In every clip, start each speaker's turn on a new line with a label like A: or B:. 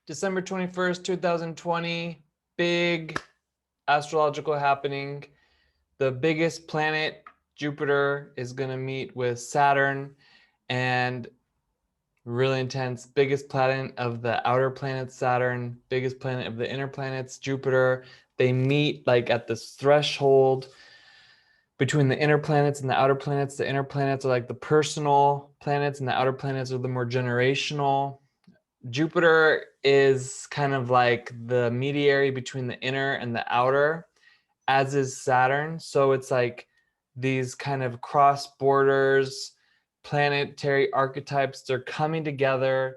A: December 21st, 2020, big astrological happening. The biggest planet, Jupiter, is going to meet with Saturn, and really intense. Biggest planet of the outer planets, Saturn. Biggest planet of the inner planets, Jupiter. They meet like at this threshold between the inner planets and the outer planets. The inner planets are like the personal planets, and the outer planets are the more generational. Jupiter is kind of like the mediary between the inner and the outer, as is Saturn. So it's like these kind of cross borders, planetary archetypes, they're coming together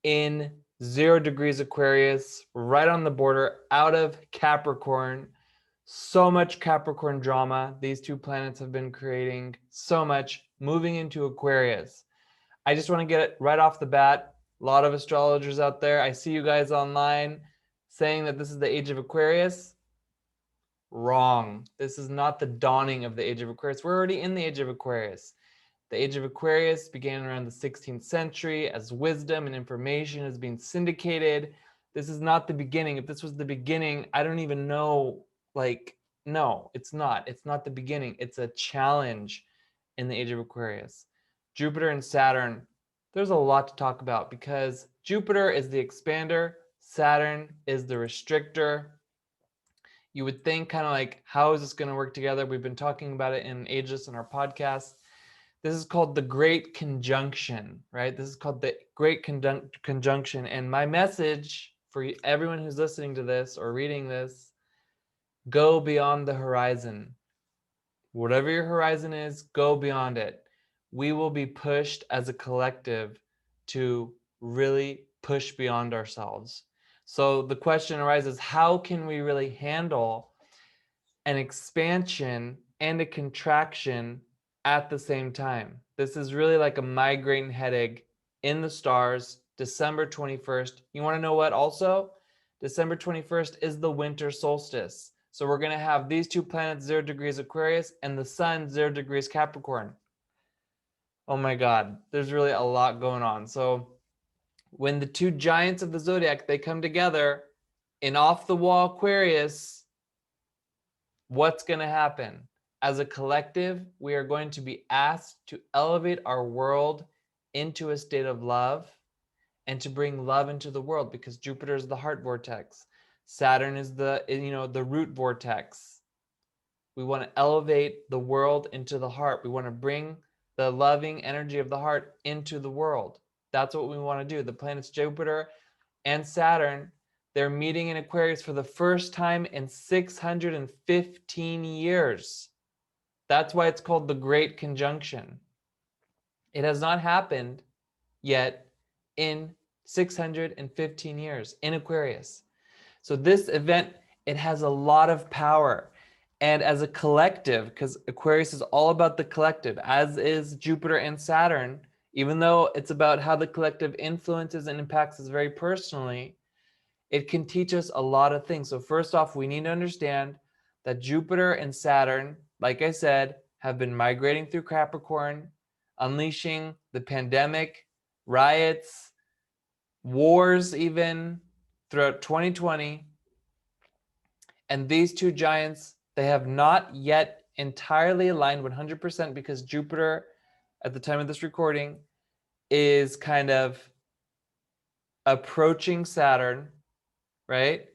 A: in 0 degrees Aquarius, right on the border, out of Capricorn. So much Capricorn drama. These two planets have been creating so much, moving into Aquarius. I just want to get it right off the bat. A lot of astrologers out there, I see you guys online saying that this is the age of Aquarius. Wrong. This is not the dawning of the age of Aquarius. We're already in the age of Aquarius. The age of Aquarius began around the 16th century as wisdom and information is being syndicated. This is not the beginning. If this was the beginning, I don't even know, like, no, it's not. It's not the beginning. It's a challenge in the age of Aquarius. Jupiter and Saturn, there's a lot to talk about because Jupiter is the expander, Saturn is the restrictor. You would think kind of like, how is this going to work together? We've been talking about it in Ageless in our podcast. This is called the Great Conjunction, right? This is called the Great Conjunction. And my message for everyone who's listening to this or reading this, go beyond the horizon. Whatever your horizon is, go beyond it. We will be pushed as a collective to really push beyond ourselves. So the question arises, how can we really handle an expansion and a contraction at the same time? This is really like a migraine headache in the stars, December 21st. You want to know what also? December 21st is the winter solstice. So we're going to have these two planets 0 degrees Aquarius and the sun 0 degrees Capricorn. Oh my God, there's really a lot going on. So when the two giants of the zodiac, they come together in off the wall Aquarius, what's going to happen? As a collective, we are going to be asked to elevate our world into a state of love and to bring love into the world, because Jupiter is the heart vortex. Saturn is the root vortex. We want to elevate the world into the heart. We want to bring the loving energy of the heart into the world. That's what we want to do. The planets Jupiter and Saturn, they're meeting in Aquarius for the first time in 615 years. That's why it's called the Great Conjunction. It has not happened yet in 615 years in Aquarius. So this event, it has a lot of power. And as a collective, because Aquarius is all about the collective, as is Jupiter and Saturn, even though it's about how the collective influences and impacts us very personally, it can teach us a lot of things. So first off, we need to understand that Jupiter and Saturn, like I said, have been migrating through Capricorn, unleashing the pandemic, riots, wars even throughout 2020. And these two giants, they have not yet entirely aligned 100% because Jupiter, at the time of this recording, is kind of approaching Saturn, right?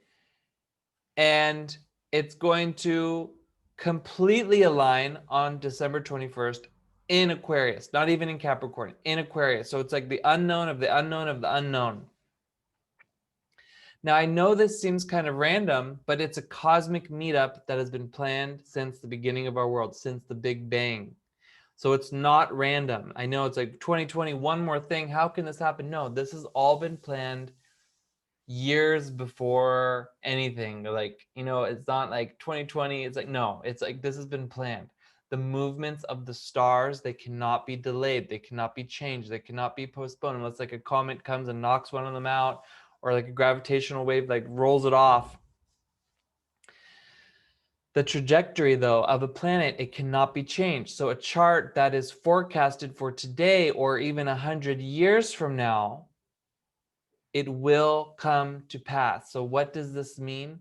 A: And it's going to completely align on December 21st in Aquarius, not even in Capricorn, in Aquarius. So it's like the unknown of the unknown of the unknown. Now, I know this seems kind of random, but it's a cosmic meetup that has been planned since the beginning of our world, since the Big Bang. So it's not random. I know it's like 2020, one more thing. How can this happen? No, this has all been planned years before anything. Like, it's not like 2020. It's like, no, it's like this has been planned. The movements of the stars, they cannot be delayed. They cannot be changed. They cannot be postponed unless like a comet comes and knocks one of them out, or like a gravitational wave like rolls it off. The trajectory, though, of a planet, it cannot be changed. So a chart that is forecasted for today or even 100 years from now it will come to pass. So what does this mean?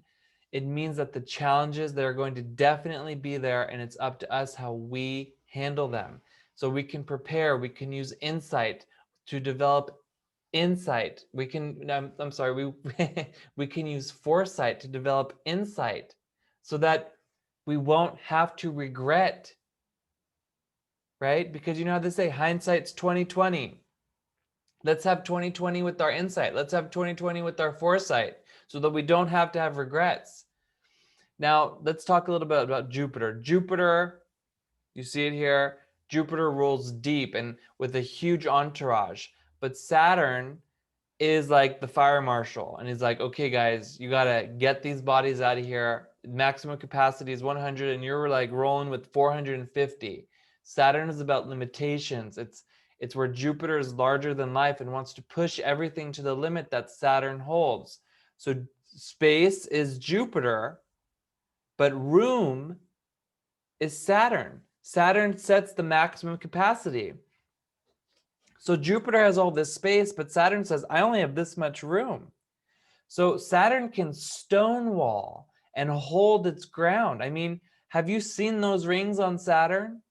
A: It means that the challenges that are going to definitely be there, and it's up to us how we handle them. So we can prepare, we can use insight to develop insight. We can, I'm sorry, we can use foresight to develop insight so that we won't have to regret, right? Because you know how they say hindsight's 2020. Let's have 2020 with our insight. Let's have 2020 with our foresight so that we don't have to have regrets. Now, let's talk a little bit about Jupiter. Jupiter, you see it here. Jupiter rules deep and with a huge entourage. But Saturn is like the fire marshal. And he's like, okay, guys, you got to get these bodies out of here. Maximum capacity is 100 and you're like rolling with 450. Saturn is about limitations. It's where Jupiter is larger than life and wants to push everything to the limit that Saturn holds. So space is Jupiter, but room is Saturn. Saturn sets the maximum capacity. So Jupiter has all this space, but Saturn says, I only have this much room. So Saturn can stonewall and hold its ground. I mean, have you seen those rings on Saturn?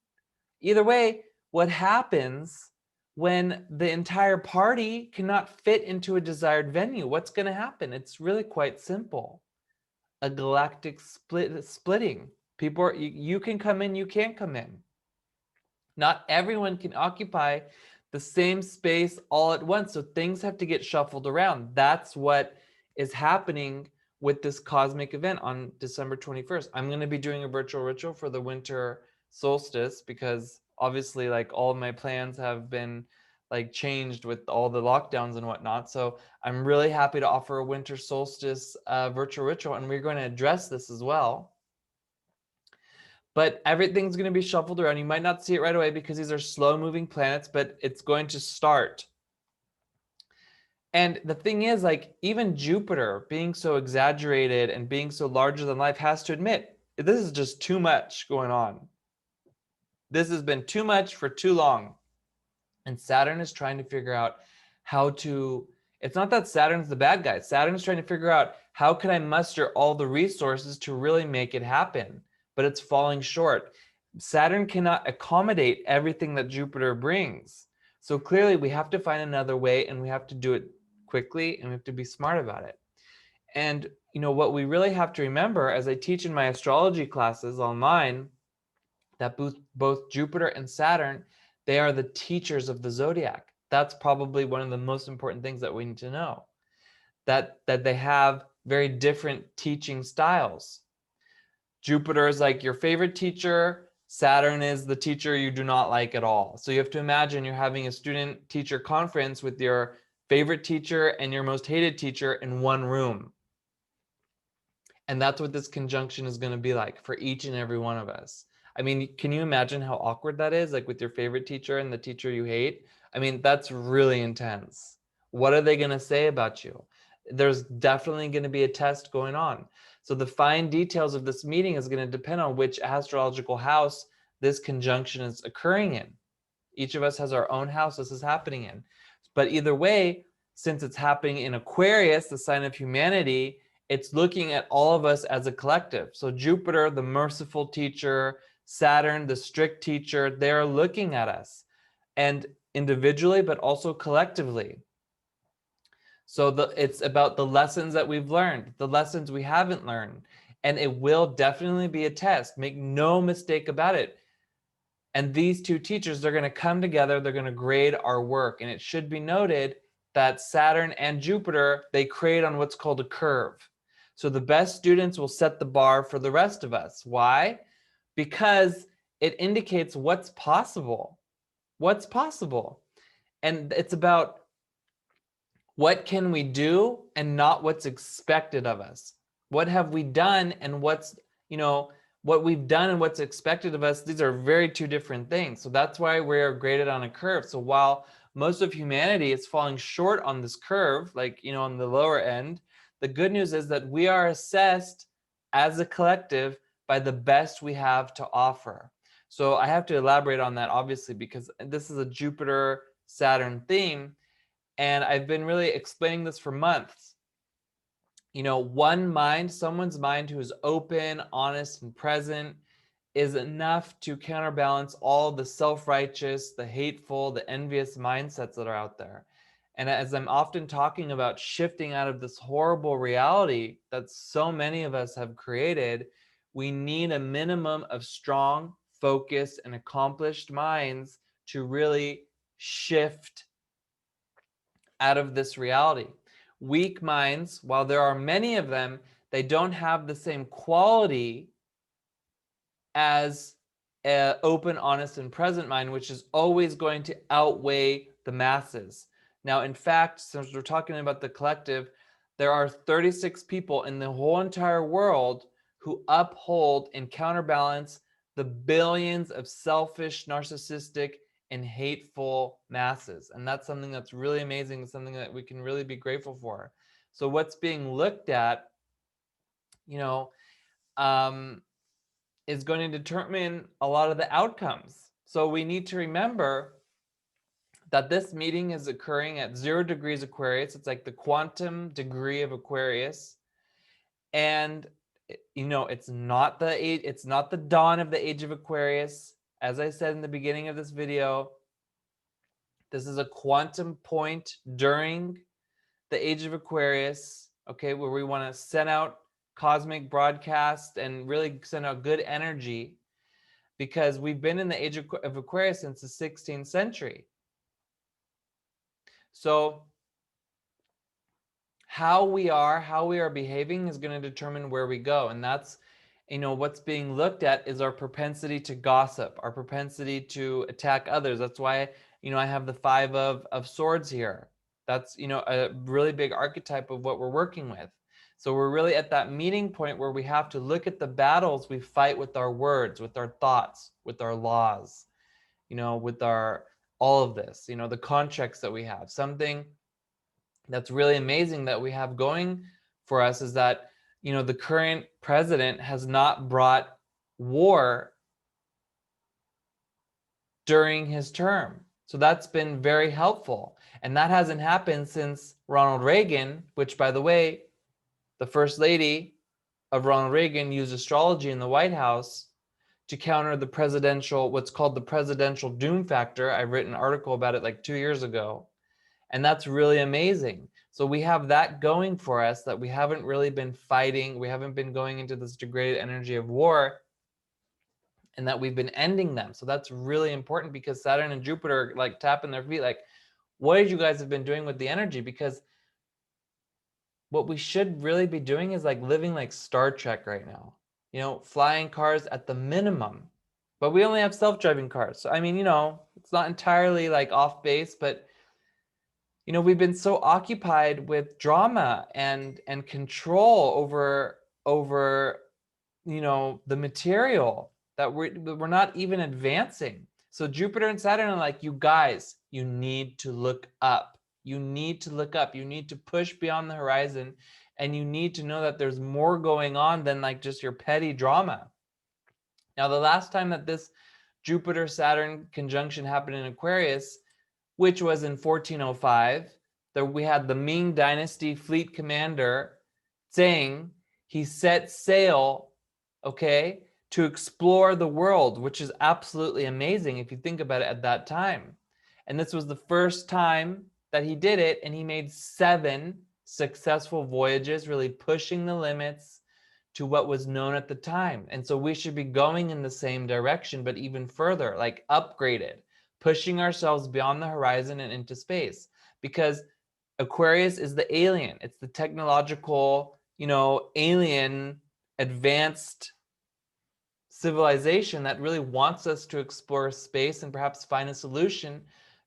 A: Either way, what happens when the entire party cannot fit into a desired venue? What's going to happen? It's really quite simple. A galactic splitting. People are, you can come in, you can't come in. Not everyone can occupy the same space all at once, so things have to get shuffled around. That's what is happening with this cosmic event on December 21st. I'm going to be doing a virtual ritual for the winter solstice because obviously like all of my plans have been like changed with all the lockdowns and whatnot. So I'm really happy to offer a winter solstice virtual ritual, and we're going to address this as well. But everything's going to be shuffled around. You might not see it right away because these are slow moving planets, but it's going to start. And the thing is, like, even Jupiter being so exaggerated and being so larger than life has to admit, this is just too much going on. This has been too much for too long. And Saturn is trying to figure out how to, it's not that Saturn's the bad guy. Saturn is trying to figure out how can I muster all the resources to really make it happen, but it's falling short. Saturn cannot accommodate everything that Jupiter brings. So clearly we have to find another way, and we have to do it quickly, and we have to be smart about it. And you know what we really have to remember, as I teach in my astrology classes online, that both Jupiter and Saturn, they are the teachers of the zodiac. That's probably one of the most important things that we need to know, that they have very different teaching styles. Jupiter is like your favorite teacher. Saturn is the teacher you do not like at all. So you have to imagine you're having a student teacher conference with your favorite teacher and your most hated teacher in one room. And that's what this conjunction is going to be like for each and every one of us. I mean, can you imagine how awkward that is? Like with your favorite teacher and the teacher you hate? I mean, that's really intense. What are they going to say about you? There's definitely going to be a test going on. So the fine details of this meeting is going to depend on which astrological house this conjunction is occurring in. Each of us has our own house this is happening in. But either way, since it's happening in Aquarius, the sign of humanity, it's looking at all of us as a collective. So Jupiter, the merciful teacher, Saturn, the strict teacher, they're looking at us, and individually, but also collectively. So it's about the lessons that we've learned, the lessons we haven't learned, and it will definitely be a test. Make no mistake about it. And these two teachers, they're going to come together, they're going to grade our work. And it should be noted that Saturn and Jupiter, they grade on what's called a curve. So the best students will set the bar for the rest of us. Why? Because it indicates what's possible. What's possible. And it's about what can we do and not what's expected of us. What have we done and what's, what we've done and what's expected of us, these are very two different things. So that's why we're graded on a curve. So while most of humanity is falling short on this curve, like, on the lower end, the good news is that we are assessed as a collective by the best we have to offer. So I have to elaborate on that, obviously, because this is a Jupiter-Saturn theme. And I've been really explaining this for months. You know, one mind, someone's mind who is open, honest, and present is enough to counterbalance all the self-righteous, the hateful, the envious mindsets that are out there. And as I'm often talking about shifting out of this horrible reality that so many of us have created, we need a minimum of strong, focused, and accomplished minds to really shift out of this reality. Weak minds, while there are many of them, they don't have the same quality as an open, honest, and present mind, which is always going to outweigh the masses. Now, in fact, since we're talking about the collective, there are 36 people in the whole entire world who uphold and counterbalance the billions of selfish, narcissistic, and hateful masses. And that's something that's really amazing, something that we can really be grateful for. So what's being looked at, you know, is going to determine a lot of the outcomes. So we need to remember that this meeting is occurring at 0 degrees Aquarius. It's like the quantum degree of Aquarius. And you know, it's not the dawn of the age of Aquarius. As I said in the beginning of this video, this is a quantum point during the age of Aquarius, okay, where we want to send out cosmic broadcast and really send out good energy, because we've been in the age of Aquarius since the 16th century. So how we are behaving is going to determine where we go. And that's, you know, what's being looked at is our propensity to gossip, our propensity to attack others. That's why, you know, I have the 5 of Swords here. That's, you know, a really big archetype of what we're working with. So we're really at that meeting point where we have to look at the battles we fight with our words, with our thoughts, with our laws, you know, with our, all of this, you know, the contracts that we have. Something that's really amazing that we have going for us is that, you know, the current president has not brought war during his term. So that's been very helpful. And that hasn't happened since Ronald Reagan, which, by the way, the first lady of Ronald Reagan used astrology in the White House to counter the presidential, what's called the presidential doom factor. I've written an article about it like 2 years ago. And that's really amazing. So we have that going for us, that we haven't really been fighting. We haven't been going into this degraded energy of war, and that we've been ending them. So that's really important, because Saturn and Jupiter like tapping their feet, like, what did you guys have been doing with the energy? Because what we should really be doing is like living like Star Trek right now, you know, flying cars at the minimum, but we only have self-driving cars. So, I mean, you know, it's not entirely like off base, but you know, we've been so occupied with drama and control over you know, the material, that we're not even advancing. So Jupiter and Saturn are like, you guys, you need to look up. You need to look up. You need to push beyond the horizon, and you need to know that there's more going on than like just your petty drama. Now, the last time that this Jupiter-Saturn conjunction happened in Aquarius, which was in 1405, we had the Ming Dynasty fleet commander saying he set sail, okay, to explore the world, which is absolutely amazing if you think about it at that time. And this was the first time that he did it, and he made 7 successful voyages, really pushing the limits to what was known at the time. And so we should be going in the same direction, but even further, like upgraded, pushing ourselves beyond the horizon and into space, because Aquarius is the alien. It's the technological, you know, alien advanced civilization that really wants us to explore space and perhaps find a solution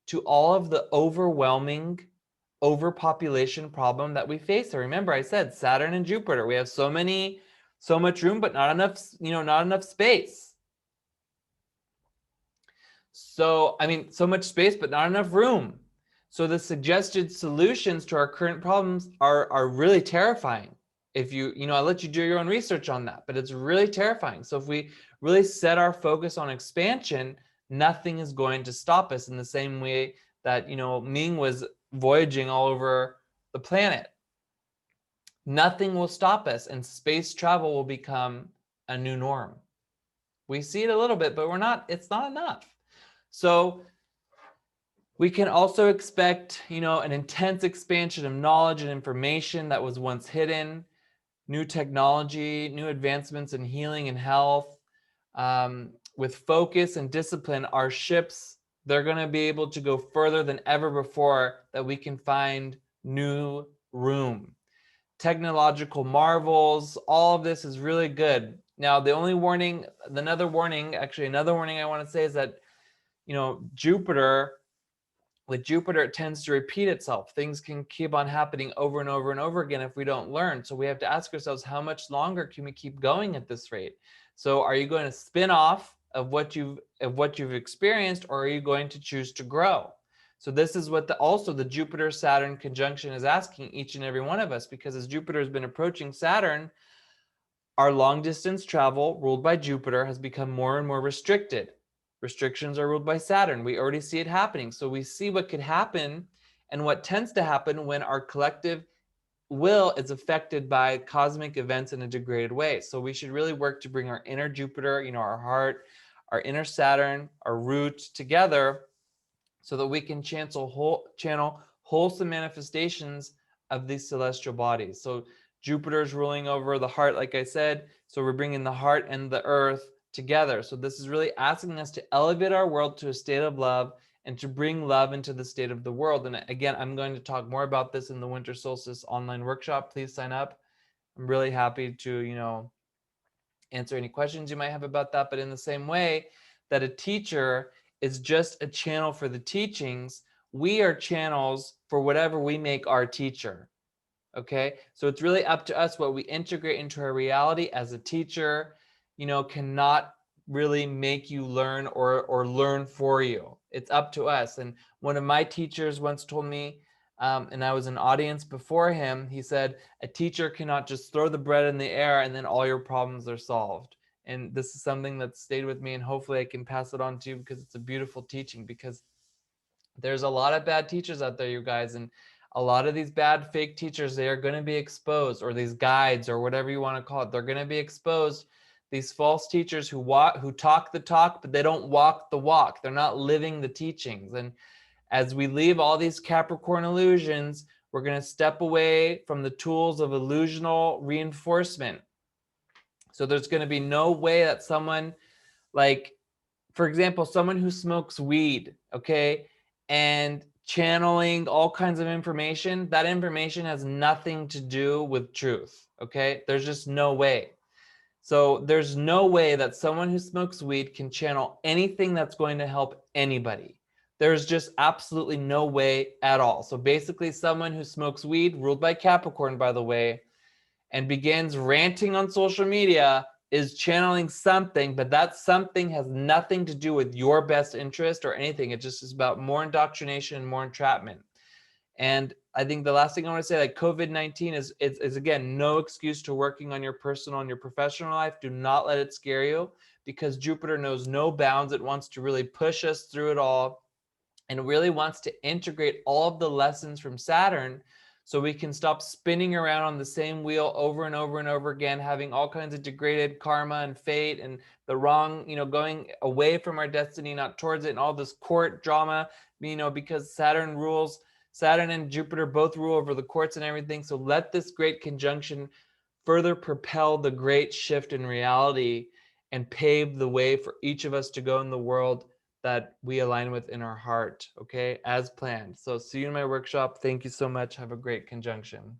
A: to all of the overwhelming overpopulation problem that we face. So remember, I said Saturn and Jupiter, we have so much room, but not enough, you know, not enough space. So, I mean, so much space, but not enough room. So the suggested solutions to our current problems are really terrifying. If you know, I'll let you do your own research on that, but it's really terrifying. So if we really set our focus on expansion, nothing is going to stop us, in the same way that, you know, Ming was voyaging all over the planet. Nothing will stop us, and space travel will become a new norm. We see it a little bit, but it's not enough. So we can also expect, an intense expansion of knowledge and information that was once hidden, new technology, new advancements in healing and health. With focus and discipline, our ships, they're going to be able to go further than ever before, that we can find new room. Technological marvels, all of this is really good. Now, another warning I want to say is that, Jupiter, with Jupiter, it tends to repeat itself. Things can keep on happening over and over and over again if we don't learn. So we have to ask ourselves, how much longer can we keep going at this rate? So are you going to spin off of what you've experienced, or are you going to choose to grow? So this is what also the Jupiter-Saturn conjunction is asking each and every one of us, because as Jupiter has been approaching Saturn, our long distance travel ruled by Jupiter has become more and more restricted. Restrictions are ruled by Saturn. We already see it happening. So we see what could happen and what tends to happen when our collective will is affected by cosmic events in a degraded way. So we should really work to bring our inner Jupiter, our heart, our inner Saturn, our root together, so that we can channel wholesome manifestations of these celestial bodies. So Jupiter is ruling over the heart, like I said. So we're bringing the heart and the earth together. So this is really asking us to elevate our world to a state of love and to bring love into the state of the world. And again, I'm going to talk more about this in the Winter Solstice online workshop. Please sign up. I'm really happy to, answer any questions you might have about that. But in the same way that a teacher is just a channel for the teachings, we are channels for whatever we make our teacher. Okay, so it's really up to us what we integrate into our reality. As a teacher, cannot really make you learn or learn for you. It's up to us. And one of my teachers once told me, and I was an audience before him, he said, a teacher cannot just throw the bread in the air and then all your problems are solved. And this is something that stayed with me, and hopefully I can pass it on to you, because it's a beautiful teaching. Because there's a lot of bad teachers out there, you guys, and a lot of these bad fake teachers, they are going to be exposed, or these guides, or whatever you want to call it, they're going to be exposed. These false teachers who talk the talk, but they don't walk the walk. They're not living the teachings. And as we leave all these Capricorn illusions, we're going to step away from the tools of illusional reinforcement. So there's going to be no way that someone, like, for example, someone who smokes weed, okay, and channeling all kinds of information, that information has nothing to do with truth, okay? There's just no way. So there's no way that someone who smokes weed can channel anything that's going to help anybody. There's just absolutely no way at all. So basically, someone who smokes weed, ruled by Capricorn, by the way, and begins ranting on social media is channeling something, but that something has nothing to do with your best interest or anything. It just is about more indoctrination and more entrapment. And I think the last thing I want to say, like, COVID-19 is again, no excuse to working on your personal and your professional life. Do not let it scare you, because Jupiter knows no bounds. It wants to really push us through it all, and really wants to integrate all of the lessons from Saturn, so we can stop spinning around on the same wheel over and over and over again, having all kinds of degraded karma and fate and the wrong, going away from our destiny, not towards it, and all this court drama, because Saturn and Jupiter both rule over the courts and everything. So let this great conjunction further propel the great shift in reality and pave the way for each of us to go in the world that we align with in our heart, okay, as planned. So see you in my workshop. Thank you so much. Have a great conjunction.